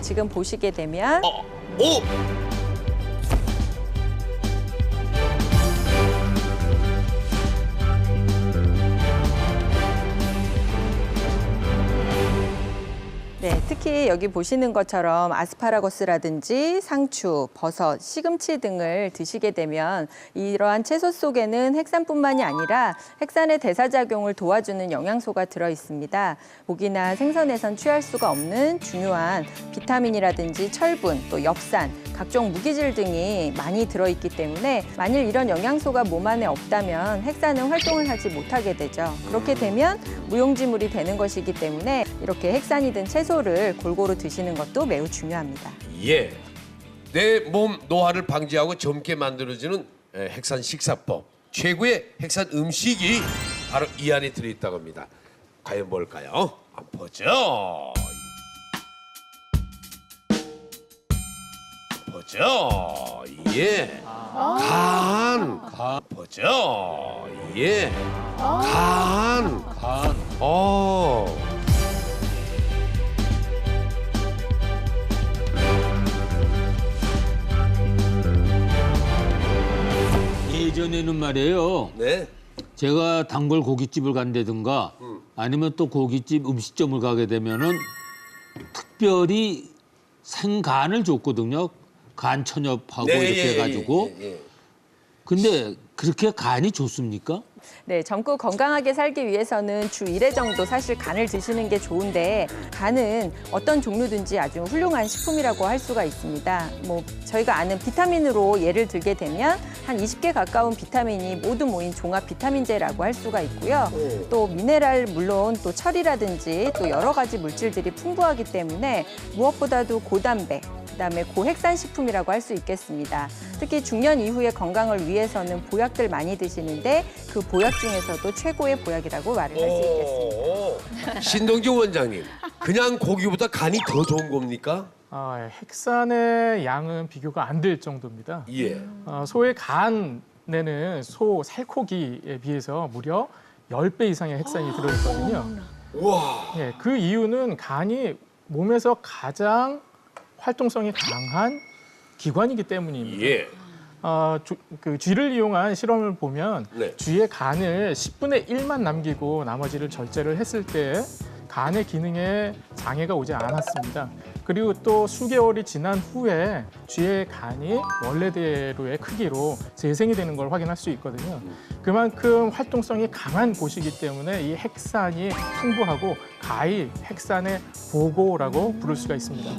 지금 보시게 되면 오! 네, 특히 여기 보시는 것처럼 아스파라거스라든지 상추, 버섯, 시금치 등을 드시게 되면 이러한 채소 속에는 핵산뿐만이 아니라 핵산의 대사작용을 도와주는 영양소가 들어 있습니다. 고기나 생선에선 취할 수가 없는 중요한 비타민이라든지 철분, 또 엽산, 각종 무기질 등이 많이 들어있기 때문에 만일 이런 영양소가 몸 안에 없다면 핵산은 활동을 하지 못하게 되죠. 그렇게 되면 무용지물이 되는 것이기 때문에 이렇게 핵산이 든 채소를 골고루 드시는 것도 매우 중요합니다. 예, 내 몸 노화를 방지하고 젊게 만들어주는 핵산 식사법, 최고의 핵산 음식이 바로 이 안에 들어있다고 합니다. 과연 뭘까요? 한번 보죠. 보죠. 예. 간. 보죠. 예. 간. 예전에는 말이에요. 네. 제가 단골 고깃집을 간다든가 아니면 또 고깃집 음식점을 가게 되면은 특별히 생간을 줬거든요. 간 천엽하고 이렇게 해가지고. 근데 그렇게 간이 좋습니까? 네, 젊고 건강하게 살기 위해서는 주 1회 정도 사실 간을 드시는 게 좋은데 간은 어떤 종류든지 아주 훌륭한 식품이라고 할 수가 있습니다. 저희가 아는 비타민으로 예를 들게 되면 한 20개 가까운 비타민이 모두 모인 종합 비타민제라고 할 수가 있고요. 또 미네랄 물론 또 철이라든지 또 여러 가지 물질들이 풍부하기 때문에 무엇보다도 고단백, 그다음에 고핵산 식품이라고 할 수 있겠습니다. 특히 중년 이후의 건강을 위해서는 보약들 많이 드시는데 그 보약 중에서도 최고의 보약이라고 말을 할 수 있겠습니다. 신동주 원장님, 그냥 고기보다 간이 더 좋은 겁니까? 핵산의 양은 비교가 안 될 정도입니다. 예. 소의 간에는 소 살코기에 비해서 무려 10배 이상의 핵산이 들어있거든요. 와. 예, 그 이유는 간이 몸에서 가장 활동성이 강한 기관이기 때문입니다. 예. 그 쥐를 이용한 실험을 보면 네. 쥐의 간을 10분의 1만 남기고 나머지를 절제를 했을 때 간의 기능에 장애가 오지 않았습니다. 그리고 또 수개월이 지난 후에 쥐의 간이 원래대로의 크기로 재생이 되는 걸 확인할 수 있거든요. 그만큼 활동성이 강한 곳이기 때문에 이 핵산이 풍부하고 가히 핵산의 보고라고 부를 수가 있습니다.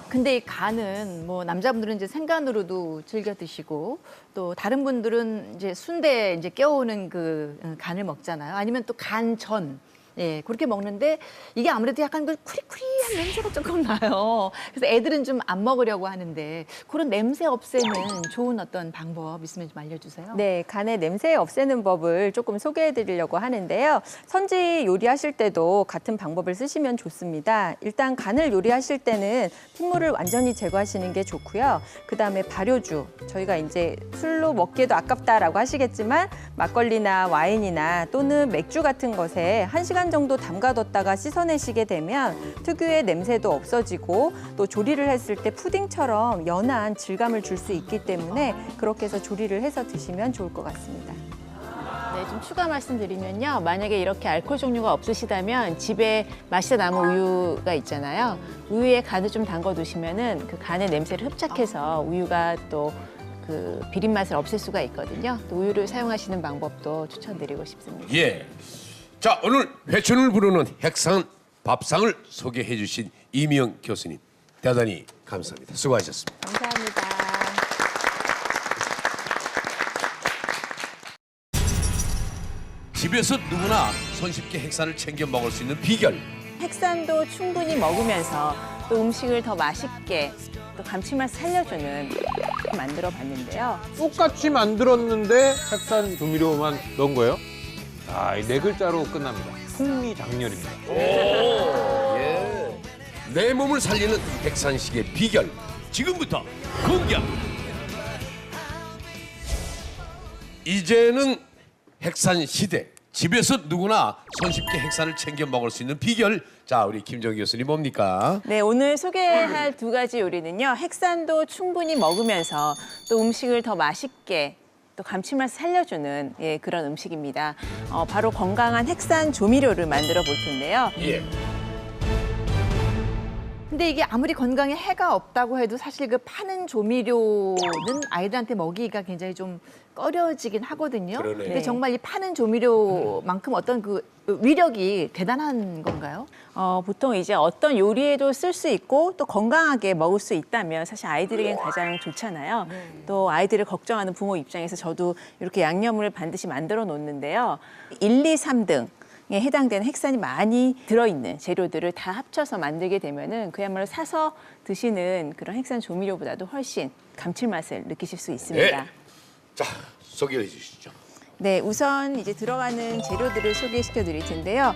근데 이 간은 남자분들은 이제 생간으로도 즐겨 드시고 또 다른 분들은 이제 순대에 이제 껴오는 그 간을 먹잖아요. 아니면 또 간전. 예, 그렇게 먹는데 이게 아무래도 약간 그 쿠리쿠리한 냄새가 조금 나요. 그래서 애들은 좀 안 먹으려고 하는데 그런 냄새 없애는 좋은 어떤 방법 있으면 좀 알려주세요. 네, 간의 냄새 없애는 법을 조금 소개해 드리려고 하는데요. 선지 요리하실 때도 같은 방법을 쓰시면 좋습니다. 일단 간을 요리하실 때는 핏물을 완전히 제거하시는 게 좋고요. 그다음에 발효주, 저희가 이제 술로 먹기에도 아깝다라고 하시겠지만 막걸리나 와인이나 또는 맥주 같은 것에 1시간 정도 담가뒀다가 씻어내시게 되면 특유의 냄새도 없어지고 또 조리를 했을 때 푸딩처럼 연한 질감을 줄 수 있기 때문에 그렇게 해서 조리를 해서 드시면 좋을 것 같습니다. 네, 좀 추가 말씀드리면요. 만약에 이렇게 알코올 종류가 없으시다면 집에 마시다 남은 우유가 있잖아요. 우유에 간을 좀 담궈 두시면은 그 간의 냄새를 흡착해서 우유가 또 그 비린 맛을 없앨 수가 있거든요. 또 우유를 사용하시는 방법도 추천드리고 싶습니다. 예. 자, 오늘 회춘을 부르는 핵산 밥상을 소개해 주신 이미영 교수님, 대단히 감사합니다. 수고하셨습니다. 감사합니다. 집에서 누구나 손쉽게 핵산을 챙겨 먹을 수 있는 비결. 핵산도 충분히 먹으면서 또 음식을 더 맛있게 또 감칠맛 살려주는 만들어 봤는데요. 똑같이 만들었는데 핵산 조미료만 넣은 거예요? 이 네 글자로 끝납니다. 풍미장렬입니다. 예. 내 몸을 살리는 핵산식의 비결. 지금부터 공개합니다. 이제는 핵산 시대. 집에서 누구나 손쉽게 핵산을 챙겨 먹을 수 있는 비결. 자, 우리 김정 교수님 뭡니까? 네, 오늘 소개할 두 가지 요리는요. 핵산도 충분히 먹으면서 또 음식을 더 맛있게 또 감칠맛을 살려주는 그런 음식입니다. 바로 건강한 핵산 조미료를 만들어 볼 텐데요. 예. 근데 이게 아무리 건강에 해가 없다고 해도 사실 그 파는 조미료는 아이들한테 먹이기가 굉장히 좀 꺼려지긴 하거든요. 그러네. 근데 정말 이 파는 조미료만큼 어떤 그 위력이 대단한 건가요? 보통 이제 어떤 요리에도 쓸 수 있고 또 건강하게 먹을 수 있다면 사실 아이들에겐 가장 좋잖아요. 또 아이들을 걱정하는 부모 입장에서 저도 이렇게 양념을 반드시 만들어 놓는데요. 1, 2, 3등. 에 해당되는 핵산이 많이 들어있는 재료들을 다 합쳐서 만들게 되면은 그야말로 사서 드시는 그런 핵산 조미료보다도 훨씬 감칠맛을 느끼실 수 있습니다. 네. 자, 소개해 주시죠. 네, 우선 이제 들어가는 재료들을 소개시켜 드릴 텐데요.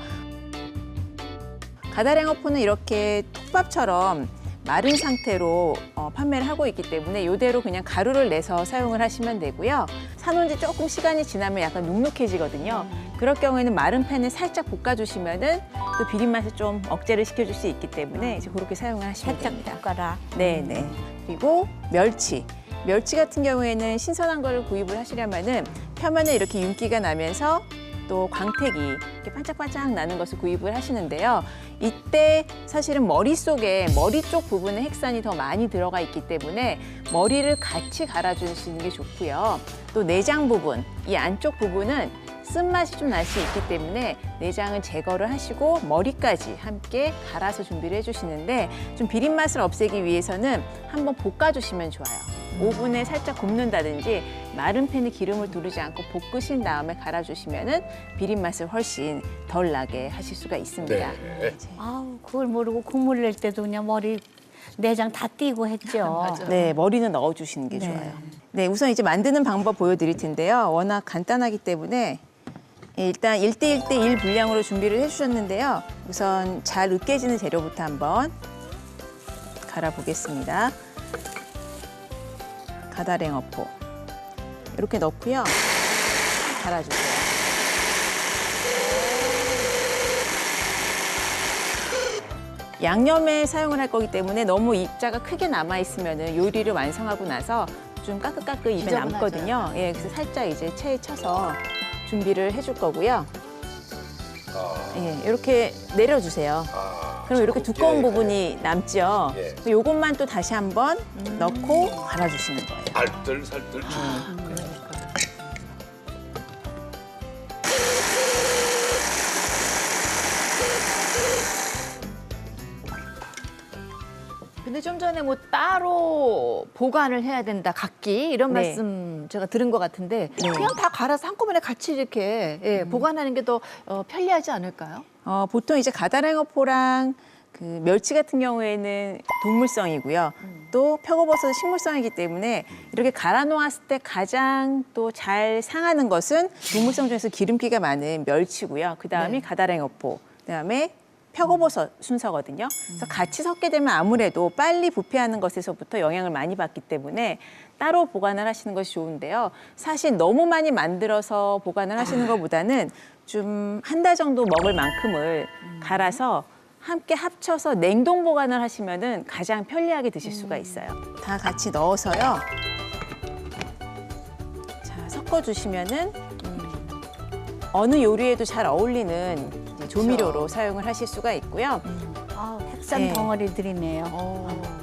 가다랭어포는 이렇게 톱밥처럼 마른 상태로 판매를 하고 있기 때문에 이대로 그냥 가루를 내서 사용을 하시면 되고요. 사놓은 지 조금 시간이 지나면 약간 눅눅해지거든요. 그럴 경우에는 마른 팬에 살짝 볶아주시면은 또 비린맛을 좀 억제를 시켜줄 수 있기 때문에 이제 그렇게 사용을 하시면 됩니다. 볶아라. 네. 그리고 멸치. 멸치 같은 경우에는 신선한 걸 구입을 하시려면은 표면에 이렇게 윤기가 나면서 또 광택이 이렇게 반짝반짝 나는 것을 구입을 하시는데요. 이때 사실은 머리 쪽 부분에 핵산이 더 많이 들어가 있기 때문에 머리를 같이 갈아주시는 게 좋고요. 또 내장 부분, 이 안쪽 부분은 쓴맛이 좀 날 수 있기 때문에 내장은 제거를 하시고 머리까지 함께 갈아서 준비를 해주시는데 좀 비린맛을 없애기 위해서는 한번 볶아주시면 좋아요. 오븐에 살짝 굽는다든지 마른 팬에 기름을 두르지 않고 볶으신 다음에 갈아주시면은 비린맛을 훨씬 덜 나게 하실 수가 있습니다. 네. 아우, 그걸 모르고 국물 낼 때도 그냥 머리 내장 다 띄고 했죠. 네, 머리는 넣어주시는 게 네. 좋아요. 네, 우선 이제 만드는 방법 보여드릴 텐데요. 워낙 간단하기 때문에 일단 1대1대1 분량으로 준비를 해주셨는데요. 우선 잘 으깨지는 재료부터 한번 갈아보겠습니다. 가다랭어포 이렇게 넣고요. 갈아주세요. 양념에 사용을 할 거기 때문에 너무 입자가 크게 남아있으면 요리를 완성하고 나서 좀 까끌까끌 입에 지저분하죠. 남거든요. 예, 그래서 살짝 이제 체에 쳐서 준비를 해줄 거고요. 예, 이렇게 내려주세요. 그럼 이렇게 두꺼운 부분이 남죠. 예. 요것만 또 다시 한번 넣고 갈아주시는 거예요. 알뜰살뜰. 근데 좀 전에 뭐 따로 보관을 해야 된다, 각기 이런 네. 말씀 제가 들은 것 같은데 네. 그냥 다 갈아서 한꺼번에 같이 이렇게 보관하는 게 더 편리하지 않을까요? 보통 이제 가다랭어포랑 그 멸치 같은 경우에는 동물성이고요. 또 표고버섯은 식물성이기 때문에 이렇게 갈아 놓았을 때 가장 또 잘 상하는 것은 동물성 중에서 기름기가 많은 멸치고요. 그다음이 가다랭어포, 그다음에 표고버섯 순서거든요. 그래서 같이 섞게 되면 아무래도 빨리 부패하는 것에서부터 영향을 많이 받기 때문에 따로 보관을 하시는 것이 좋은데요. 사실 너무 많이 만들어서 보관을 하시는 것보다는 좀 한 달 정도 먹을 만큼을 갈아서 함께 합쳐서 냉동 보관을 하시면은 가장 편리하게 드실 수가 있어요. 다 같이 넣어서요. 자, 섞어주시면은 어느 요리에도 잘 어울리는 이제 조미료로 사용을 하실 수가 있고요. 아우, 핵산 네. 덩어리들이네요.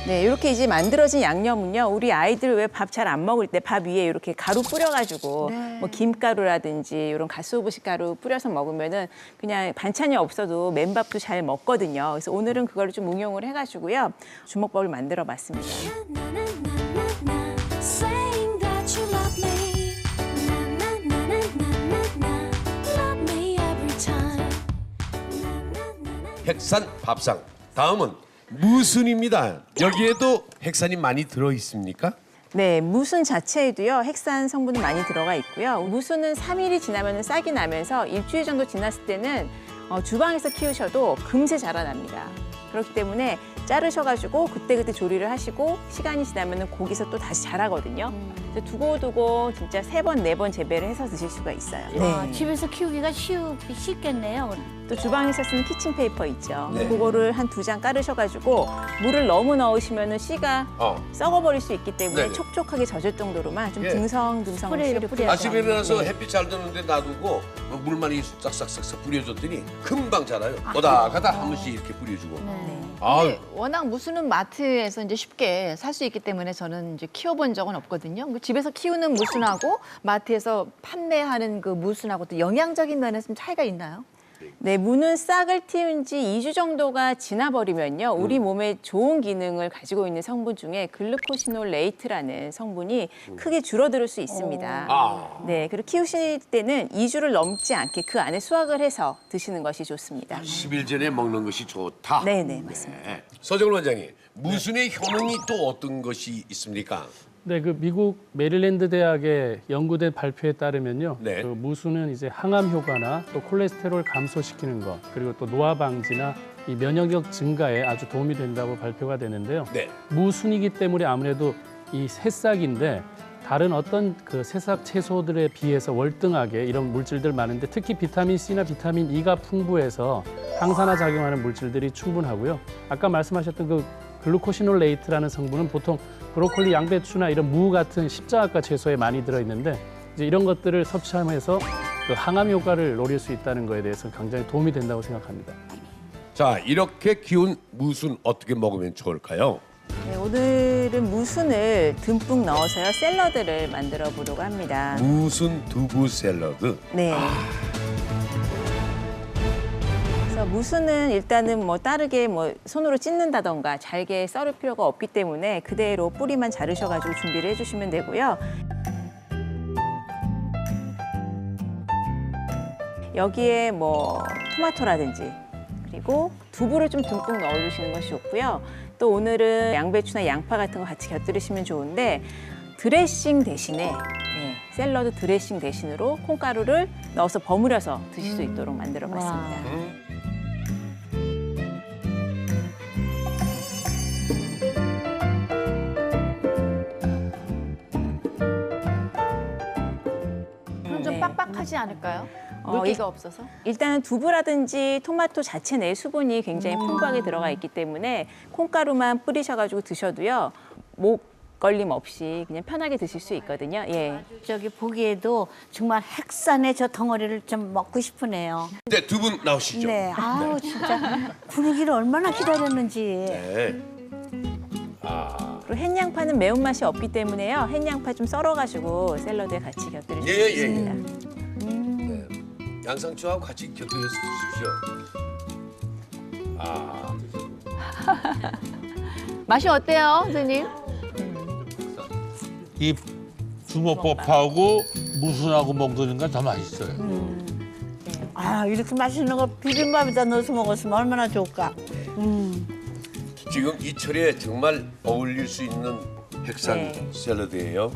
네, 이렇게 이제 만들어진 양념은요, 우리 아이들 왜 밥 잘 안 먹을 때 밥 위에 이렇게 가루 뿌려가지고 뭐 김가루라든지 이런 가스오브식 가루 뿌려서 먹으면은 그냥 반찬이 없어도 맨밥도 잘 먹거든요. 그래서 오늘은 그걸 좀 응용을 해가지고요, 주먹밥을 만들어봤습니다. Saying that you love me, na na na na na na, love me every time. 핵산 밥상. 다음은 무순입니다. 여기에도 핵산이 많이 들어 있습니까? 네, 무순 자체에도요, 핵산 성분이 많이 들어가 있고요. 무순은 3일이 지나면 싹이 나면서 일주일 정도 지났을 때는 주방에서 키우셔도 금세 자라납니다. 그렇기 때문에 자르셔가지고 그때그때 조리를 하시고 시간이 지나면 고기서 또 다시 자라거든요. 그래서 두고두고 진짜 3번, 4번 재배를 해서 드실 수가 있어요. 와, 네. 집에서 키우기가 쉽겠네요. 또 주방에서 쓰는 키친페이퍼 있죠. 네. 그거를 한 2장 깔으셔가지고 물을 너무 넣으시면 씨가 썩어버릴 수 있기 때문에 네네. 촉촉하게 젖을 정도로만 좀 예. 듬성듬성 스프레이를 씨를 뿌려야 아침에 일어나서 네. 햇빛 잘 드는데 놔두고 물만 이 싹싹싹싹 뿌려줬더니 금방 자라요. 오다가다 한 번씩 이렇게 뿌려주고. 아, 근데 워낙 무수는 마트에서 이제 쉽게 살 수 있기 때문에 저는 이제 키워본 적은 없거든요. 그 집에서 키우는 무순하고 마트에서 판매하는 그 무순하고 또 영양적인 면에서 좀 차이가 있나요? 네, 무는 싹을 틔운 지 2주 정도가 지나버리면요. 우리 몸에 좋은 기능을 가지고 있는 성분 중에 글루코시놀레이트라는 성분이 크게 줄어들 수 있습니다. 아. 네, 그리고 키우실 때는 2주를 넘지 않게 그 안에 수확을 해서 드시는 것이 좋습니다. 10일 전에 먹는 것이 좋다. 네, 네, 맞습니다. 네. 서정훈 원장님, 무순의 효능이 또 어떤 것이 있습니까? 네, 그 미국 메릴랜드 대학의 연구된 발표에 따르면요, 네. 그 무수는 이제 항암 효과나 또 콜레스테롤 감소시키는 것, 그리고 또 노화 방지나 이 면역력 증가에 아주 도움이 된다고 발표가 되는데요. 네. 무순이기 때문에 아무래도 이 새싹인데 다른 어떤 그 새싹 채소들에 비해서 월등하게 이런 물질들 많은데 특히 비타민 C나 비타민 E가 풍부해서 항산화 작용하는 물질들이 충분하고요. 아까 말씀하셨던 그 글루코시놀레이트라는 성분은 보통 브로콜리, 양배추나 이런 무 같은 십자가과 채소에 많이 들어있는데 이제 이런 것들을 섭취하면서 그 항암 효과를 노릴 수 있다는 거에 대해서 굉장히 도움이 된다고 생각합니다. 자, 이렇게 기운 무순 어떻게 먹으면 좋을까요? 네, 오늘은 무순을 듬뿍 넣어서요. 샐러드를 만들어 보려고 합니다. 무순 두부 샐러드. 네. 그래서 무순은 일단은 뭐 다르게 뭐 손으로 찢는다던가 잘게 썰을 필요가 없기 때문에 그대로 뿌리만 자르셔가지고 준비를 해주시면 되고요. 여기에 뭐 토마토라든지 그리고 두부를 좀 듬뿍 넣어주시는 것이 좋고요. 또 오늘은 양배추나 양파 같은 거 같이 곁들이시면 좋은데 드레싱 대신에 네, 샐러드 드레싱 대신으로 콩가루를 넣어서 버무려서 드실 수 있도록 만들어 봤습니다. 그럼 좀 네. 빡빡하지 않을까요? 어, 물기가 없어서? 일단은 두부라든지 토마토 자체 내 수분이 굉장히 풍부하게 들어가 있기 때문에 콩가루만 뿌리셔가지고 드셔도요. 목 걸림 없이 그냥 편하게 드실 수 있거든요. 예. 저기 보기에도 정말 핵산의 저 덩어리를 좀 먹고 싶으네요. 네, 두 분 나오시죠. 네, 아우 진짜 분위기를 얼마나 기다렸는지. 네. 그리고 햇양파는 매운맛이 없기 때문에요. 햇양파 좀 썰어가지고 샐러드에 같이 곁들여 예, 예, 주시면 예. 됩니다. 네. 양상추하고 같이 곁들여서 드십시오. 아, 맛이 어때요, 선생님? 이 주먹밥하고 무순하고 먹으니까 더 맛있어요. 아 이렇게 맛있는 거 비빔밥에다 넣어서 먹었으면 얼마나 좋을까. 지금 이 철에 정말 어울릴 수 있는 핵산 네. 샐러드예요.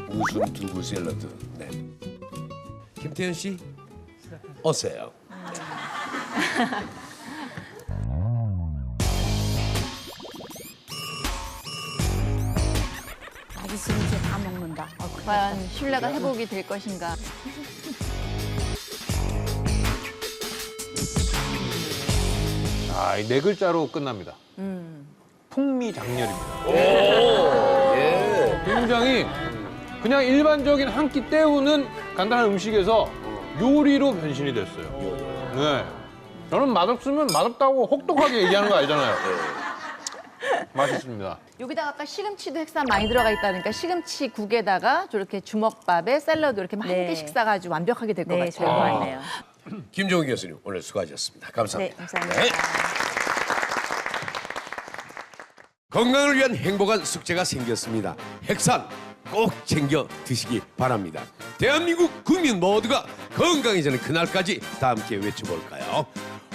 무순 두부 샐러드. 네. 김태현 씨, 어서요. 맛있으면 이제 다 먹는다. 과연 신뢰가 회복이 될 것인가? 아, 이 네 글자로 끝납니다. 풍미장렬입니다. 예. 굉장히 그냥 일반적인 한 끼 때우는 간단한 음식에서 요리로 변신이 됐어요. 네. 저는 맛없으면 맛없다고 혹독하게 얘기하는 거 알잖아요. 맛있습니다. 여기다가 아까 시금치도 핵산 많이 들어가 있다니까 시금치 국에다가 저렇게 주먹밥에 샐러드 이렇게 한 네. 개씩 싸가지고 완벽하게 될 것 네, 같아요. 좋을 것 같네요. 김종훈 교수님 오늘 수고하셨습니다. 네, 감사합니다. 감사합니다. 네. 건강을 위한 행복한 숙제가 생겼습니다. 핵산 꼭 챙겨 드시기 바랍니다. 대한민국 국민 모두가 건강해지는 그날까지 다 함께 외쳐볼까요?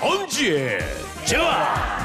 엄지의 제왕!